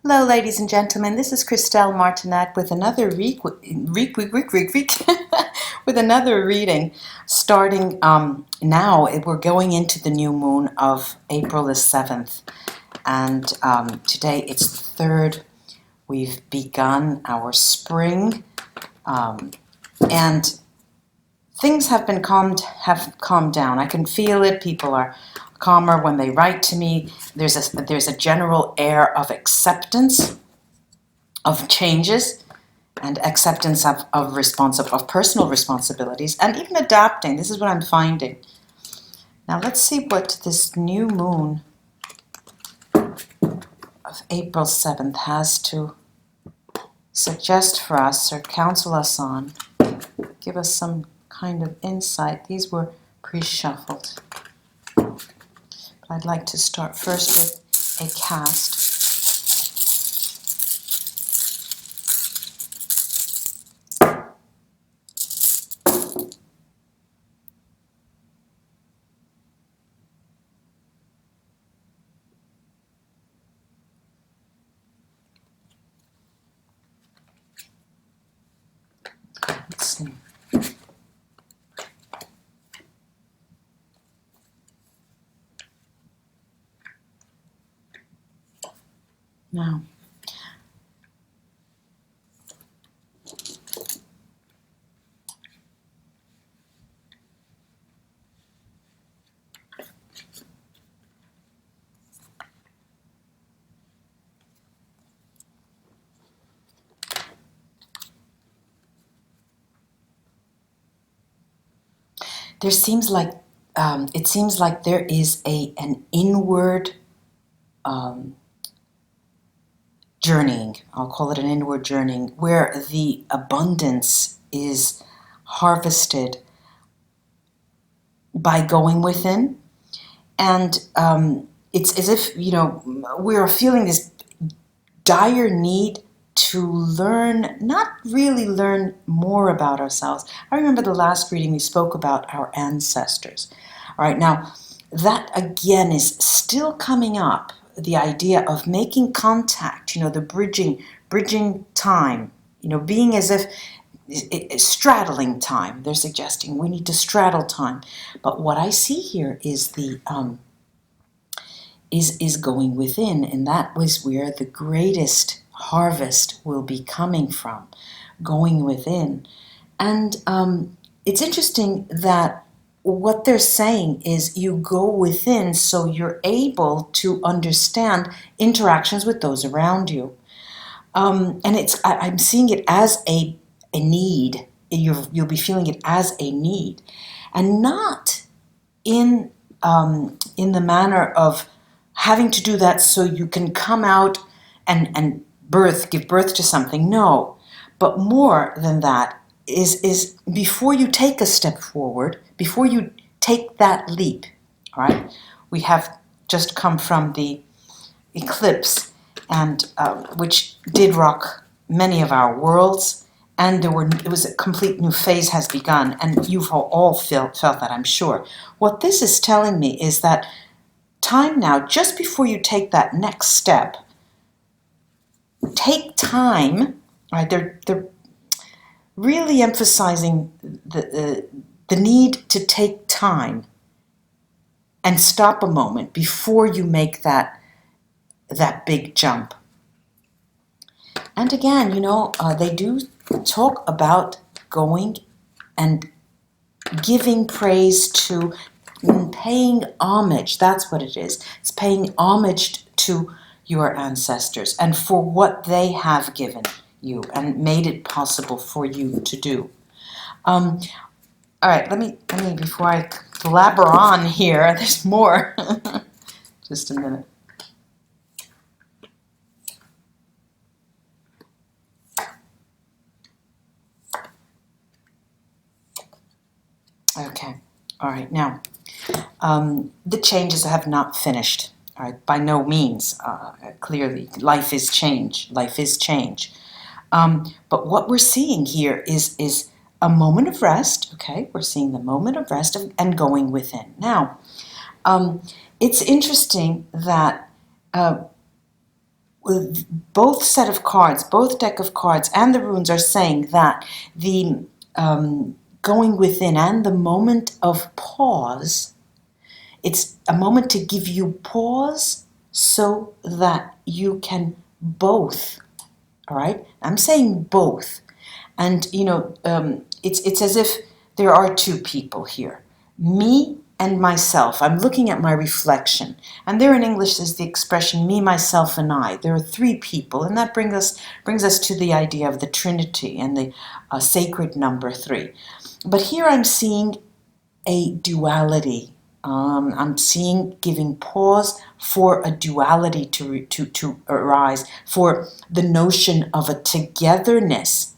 Hello, ladies and gentlemen. This is Christelle Martinette with another with another reading. Starting now, we're going into the new moon of April the 7th, and today it's the 3rd. We've begun our spring, and things have calmed down. I can feel it. People are calmer when they write to me. There's a general air of acceptance of changes and acceptance of personal responsibilities and even adapting. This is what I'm finding. Now let's see what this new moon of April 7th has to suggest for us or counsel us on. Give us some kind of insight. These were pre-shuffled. But I'd like to start first with a cast. Let's see. Now, there seems like it seems like there is an inward journeying. I'll call it an inward journeying, where the abundance is harvested by going within, and it's as if we are feeling this dire need to learn, not really learn more about ourselves. I remember the last reading we spoke about our ancestors. All right, now that again is still coming up, the idea of making contact, the bridging time, being as if straddling time. They're suggesting we need to straddle time. But what I see here is the is going within, and that was where the greatest harvest will be coming from, going within. And it's interesting that what they're saying is you go within so you're able to understand interactions with those around you. And I'm seeing it as a need. You'll be feeling it as a need, and not in the manner of having to do that so you can come out and give birth to something. No, but more than that is before you take a step forward, before you take that leap. All right, we have just come from the eclipse, and which did rock many of our worlds, and it was a complete new phase has begun, and you've all felt that, I'm sure. What this is telling me is that time now, just before you take that next step, take time. Right? They're really emphasizing the need to take time and stop a moment before you make that big jump. And again, they do talk about going and giving praise to, paying homage. That's what it is. It's paying homage to your ancestors and for what they have given you and made it possible for you to do. All right, let me before I blabber on here, there's more. Just a minute. Okay, all right, now, the changes have not finished, all right, by no means, clearly. Life is change, but what we're seeing here is a moment of rest, okay? We're seeing the moment of rest and going within. Now, it's interesting that both set of cards, both deck of cards, and the runes are saying that the going within and the moment of pause, it's a moment to give you pause so that you can both, all right? I'm saying both. And, it's as if there are two people here, me and myself. I'm looking at my reflection. And there in English is the expression me, myself, and I. There are three people, and that brings us to the idea of the Trinity and the sacred number 3. But here I'm seeing a duality. I'm seeing giving pause for a duality to arise, for the notion of a togetherness,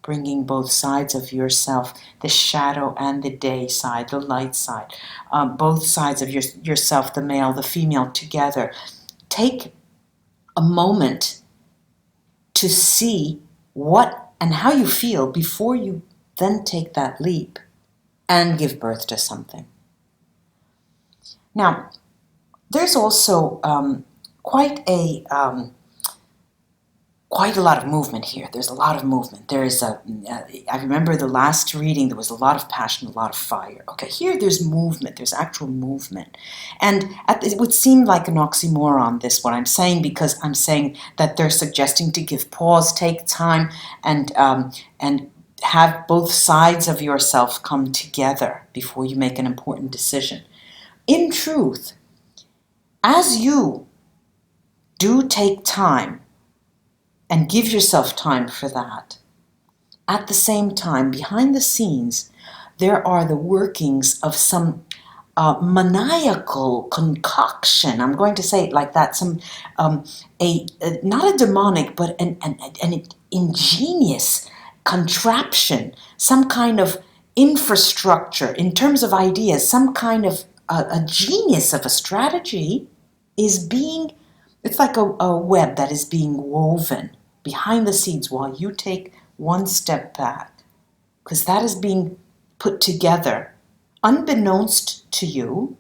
bringing both sides of yourself, the shadow and the day side, the light side, both sides of yourself, the male, the female, together. Take a moment to see what and how you feel before you then take that leap and give birth to something. Now, there's also quite a lot of movement here. There's a lot of movement. I remember the last reading, there was a lot of passion, a lot of fire. Okay, here there's movement. There's actual movement. And it would seem like an oxymoron, what I'm saying, because I'm saying that they're suggesting to give pause, take time, and have both sides of yourself come together before you make an important decision. In truth, as you do take time and give yourself time for that, at the same time, behind the scenes, there are the workings of some maniacal concoction. I'm going to say it like that. Some not a demonic, but an ingenious contraption, some kind of infrastructure in terms of ideas, some kind of a genius of a strategy it's like a web that is being woven behind the scenes while you take one step back, because that is being put together unbeknownst to you,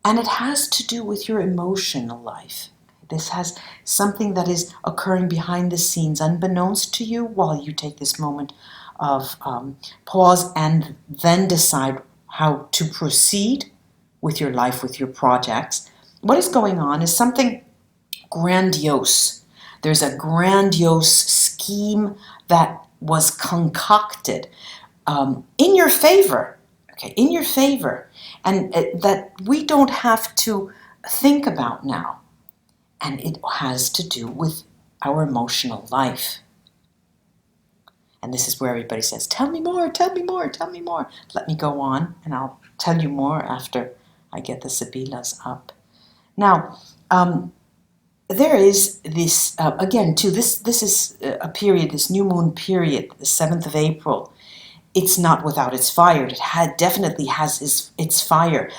and it has to do with your emotional life. This has something that is occurring behind the scenes unbeknownst to you while you take this moment of pause and then decide how to proceed with your life, with your projects. What is going on is something grandiose. There's a grandiose scheme that was concocted in your favor, in your favor, and that we don't have to think about now. And it has to do with our emotional life. And this is where everybody says, tell me more, tell me more, tell me more. Let me go on, and I'll tell you more after I get the Sibilas up. Now, there is this, again, too, this is a period, this new moon period, the 7th of April. It's not without its fire. It definitely has its fire.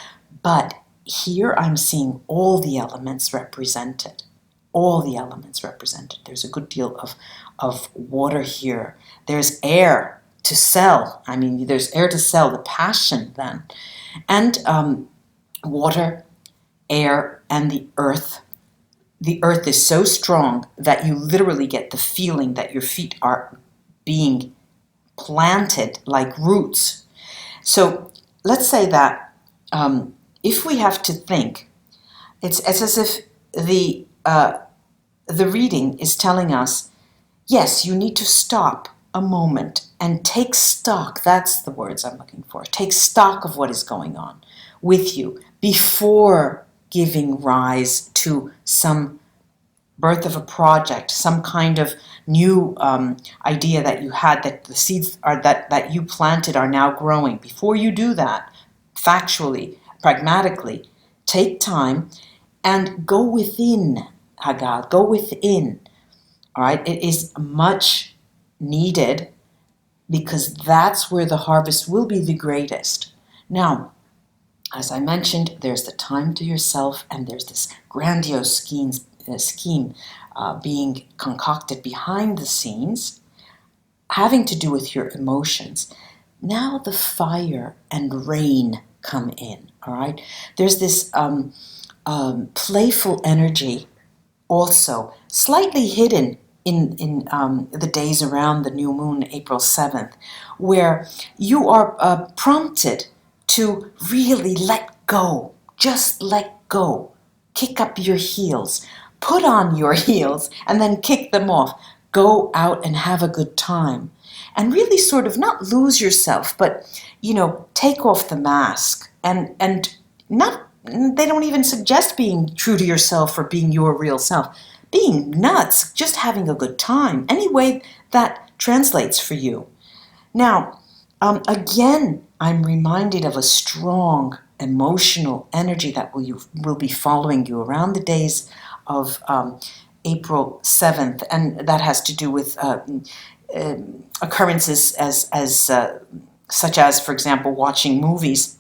But here I'm seeing all the elements represented. All the elements represented. There's a good deal of water here. There's air to sell. I mean, there's air to sell, the passion then. And water, air, and the earth. The earth is so strong that you literally get the feeling that your feet are being planted like roots. So let's say that if we have to think, it's as if the reading is telling us, yes, you need to stop a moment and take stock. That's the words I'm looking for. Take stock of what is going on with you before giving rise to some birth of a project, some kind of new idea that you had, that the seeds are that you planted are now growing. Before you do that, factually, pragmatically, take time and go within, Hagal, go within. All right, it is much needed because that's where the harvest will be the greatest. Now, as I mentioned, there's the time to yourself, and there's this grandiose scheme being concocted behind the scenes, having to do with your emotions. Now the fire and rain come in, all right? There's this playful energy also slightly hidden in the days around the new moon, April 7th, where you are prompted to really let go. Just let go. Kick up your heels. Put on your heels and then kick them off. Go out and have a good time. And really sort of not lose yourself, but, take off the mask and not they don't even suggest being true to yourself or being your real self. Being nuts, just having a good time, any way that translates for you. Now, again, I'm reminded of a strong emotional energy that will be following you around the days of April 7th, and that has to do with occurrences such as, for example, watching movies,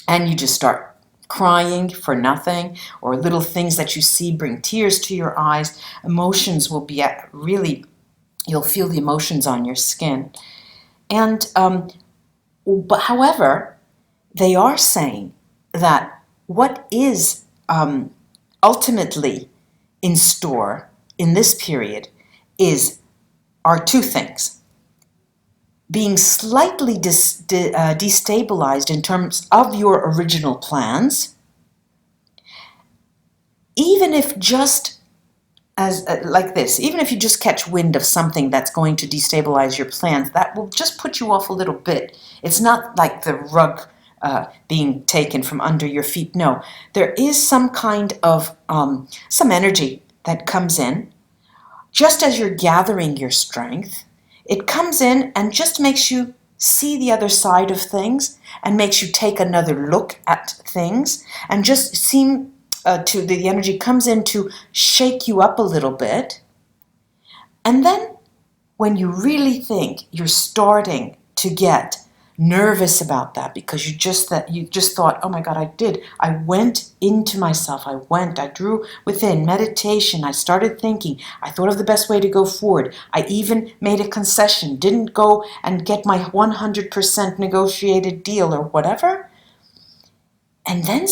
and you just start crying for nothing, or little things that you see bring tears to your eyes. Emotions will be really, you'll feel the emotions on your skin. And but however, they are saying that what is ultimately in store in this period are two things: being slightly destabilized in terms of your original plans, even if just as like this, even if you just catch wind of something that's going to destabilize your plans, that will just put you off a little bit. It's not like the rug being taken from under your feet. No, there is some kind of some energy that comes in just as you're gathering your strength. It comes in and just makes you see the other side of things, and makes you take another look at things, and just seem to the energy comes in to shake you up a little bit. And then when you really think you're starting to get nervous about that, because you just thought, oh my God, I went into myself, I drew within meditation, I started thinking, I thought of the best way to go forward, I even made a concession, didn't go and get my 100% negotiated deal or whatever. And then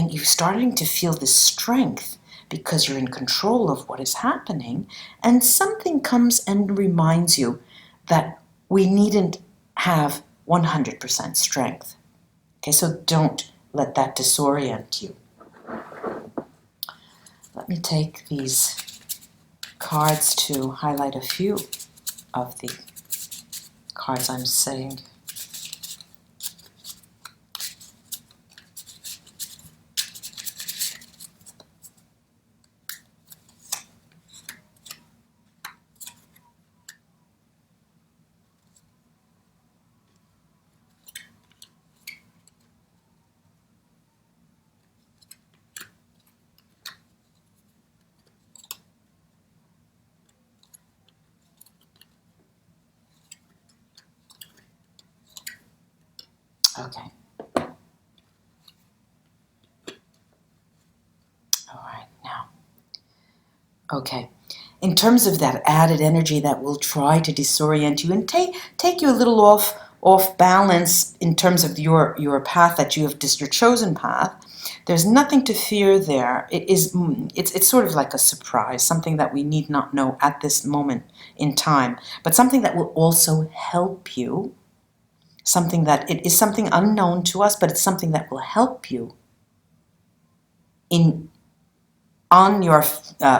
you're starting to feel this strength because you're in control of what is happening, and something comes and reminds you that we needn't have 100% strength. Okay, so don't let that disorient you. Let me take these cards to highlight a few of the cards I'm saying. Okay. All right, now. Okay. In terms of that added energy that will try to disorient you and take you a little off balance in terms of your path that you have, your chosen path, there's nothing to fear there. It's sort of like a surprise, something that we need not know at this moment in time, but something that will also help you. Something that it is something unknown to us, but it's something that will help you on your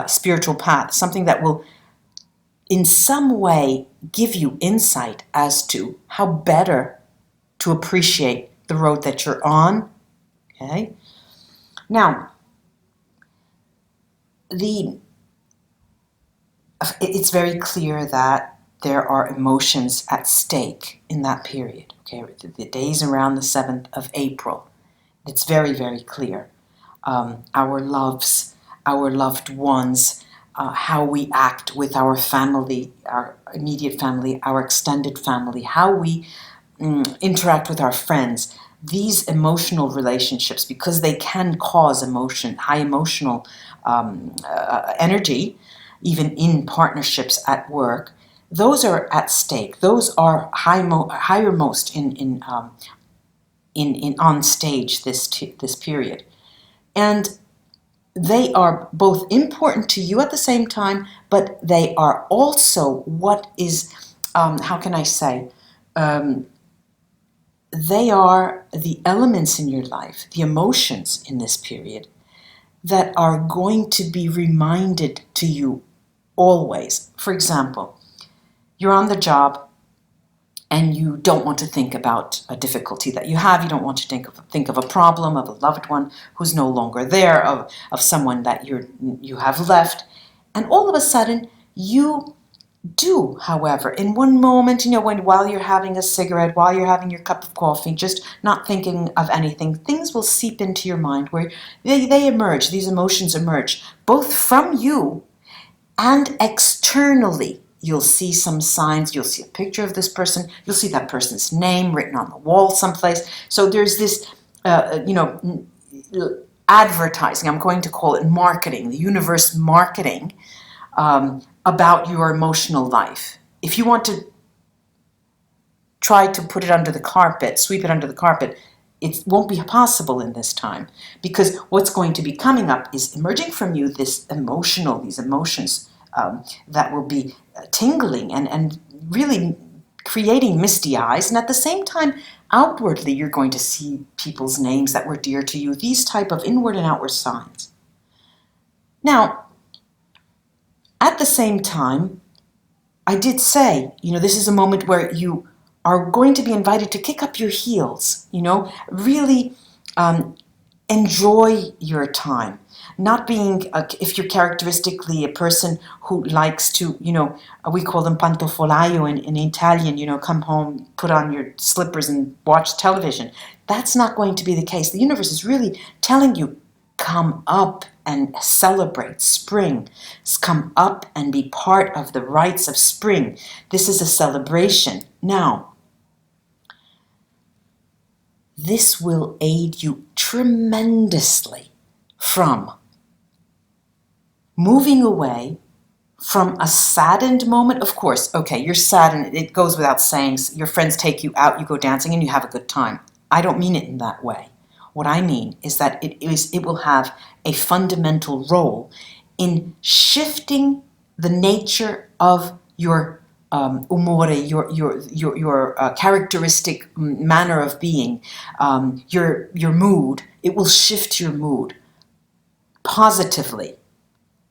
spiritual path. Something that will, in some way, give you insight as to how better to appreciate the road that you're on. Okay. Now, it's very clear that there are emotions at stake in that period. Okay, the days around the 7th of April. It's very, very clear. Our loves, our loved ones, how we act with our family, our immediate family, our extended family, how we interact with our friends. These emotional relationships, because they can cause high emotional energy, even in partnerships at work, those are at stake. Those are highermost in on stage this period. And they are both important to you at the same time, but they are also what is, how can I say, they are the elements in your life, the emotions in this period that are going to be reminded to you always. For example, you're on the job and you don't want to think about a difficulty that you have. You don't want to think of a problem, of a loved one who's no longer there, of someone that you have left. And all of a sudden, you do, however, in one moment, while you're having a cigarette, while you're having your cup of coffee, just not thinking of anything, things will seep into your mind where they emerge, these emotions emerge, both from you and externally. You'll see some signs, you'll see a picture of this person, you'll see that person's name written on the wall someplace. So there's this, advertising, I'm going to call it marketing, the universe marketing, about your emotional life. If you want to try to put it under the carpet, sweep it under the carpet, it won't be possible in this time, because what's going to be coming up is emerging from you these emotions that will be tingling and really creating misty eyes. And at the same time, outwardly, you're going to see people's names that were dear to you, these type of inward and outward signs. Now, at the same time, I did say, this is a moment where you are going to be invited to kick up your heels, really enjoy your time. Not being, if you're characteristically a person who likes to, we call them pantofolaio in Italian, come home, put on your slippers and watch television. That's not going to be the case. The universe is really telling you, come up and celebrate spring. Come up and be part of the rites of spring. This is a celebration. Now, this will aid you tremendously from moving away from a saddened moment. Of course, okay, you're saddened. It goes without saying. Your friends take you out, you go dancing, and you have a good time. I don't mean it in that way. What I mean is that it will have a fundamental role in shifting the nature of your umore, your characteristic manner of being, your mood. It will shift your mood positively.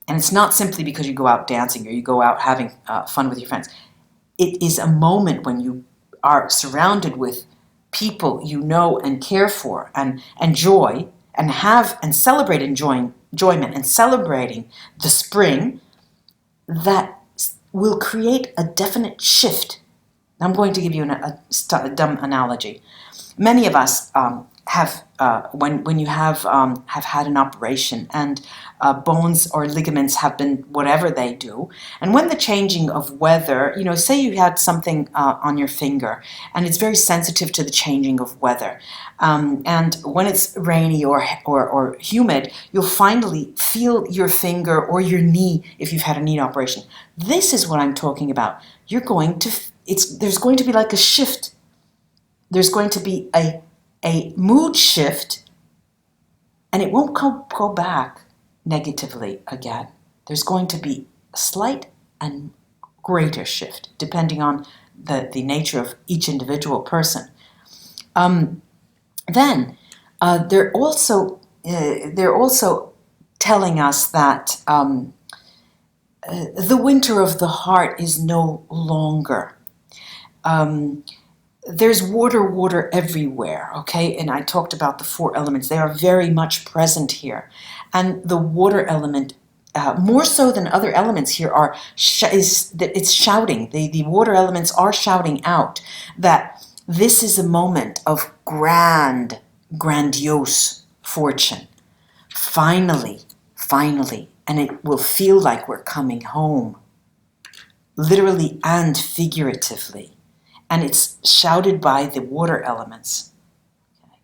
And it's not simply because you go out dancing or you go out having fun with your friends. It is a moment when you are surrounded with people you know and care for and enjoy and have and celebrate enjoyment and celebrating the spring, that will create a definite shift. I'm going to give you a dumb analogy. Many of us have when you have had an operation and bones or ligaments have been whatever they do, and when the changing of weather, say you had something on your finger and it's very sensitive to the changing of weather, and when it's rainy or humid, you'll finally feel your finger or your knee if you've had a knee operation. This is what I'm talking about. There's going to be like a shift. There's going to be a mood shift, and it won't go back negatively again. There's going to be a slight and greater shift, depending on the nature of each individual person. Then they're also telling us that the winter of the heart is no longer. There's water everywhere, okay? And I talked about the 4 elements. They are very much present here. And the water element, more so than other elements here, it's shouting. The water elements are shouting out that this is a moment of grandiose fortune. Finally, and it will feel like we're coming home, literally and figuratively. And it's shouted by the water elements. Okay.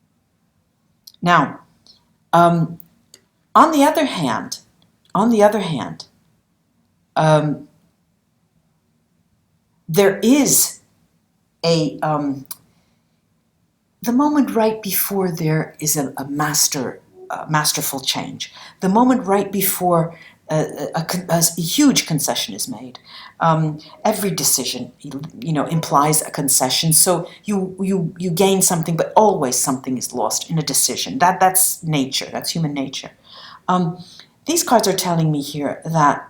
Now, on the other hand, there is the moment right before there is a master masterful change. The moment right before a huge concession is made. Every decision, implies a concession. So you gain something, but always something is lost in a decision. That's nature. That's human nature. These cards are telling me here that,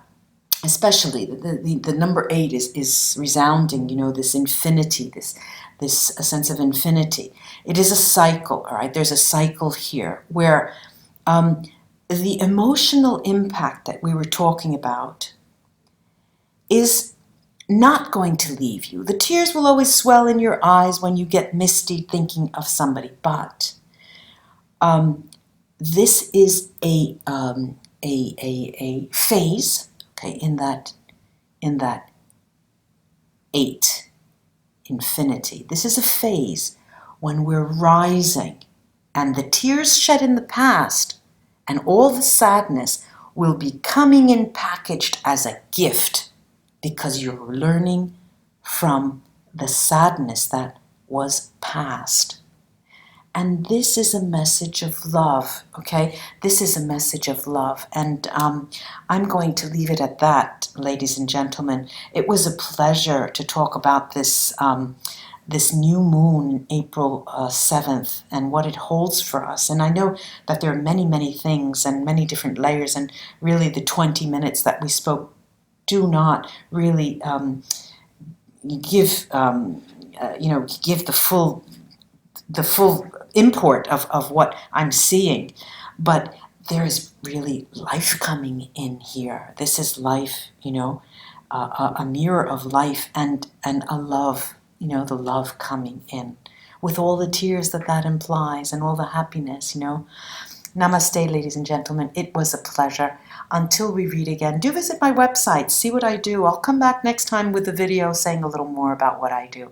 especially the number 8 is resounding. This infinity, this sense of infinity. It is a cycle. All right. There's a cycle here where the emotional impact that we were talking about is not going to leave you. The tears will always swell in your eyes when you get misty thinking of somebody, but this is a phase, okay, in that 8 infinity. This is a phase when we're rising, and the tears shed in the past and all the sadness will be coming in packaged as a gift, because you're learning from the sadness that was past. And this is a message of love, okay? This is a message of love. And I'm going to leave it at that, ladies and gentlemen. It was a pleasure to talk about this new moon, April 7th, and what it holds for us. And I know that there are many, many things and many different layers, and really the 20 minutes that we spoke do not really give give the full import of what I'm seeing. But there is really life coming in here. This is life, a mirror of life, and a love, the love coming in with all the tears that implies and all the happiness. Namaste, ladies and gentlemen. It was a pleasure. Until we read again, do visit my website, see what I do. I'll come back next time with a video saying a little more about what I do.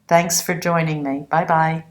Thanks for joining me. Bye-bye.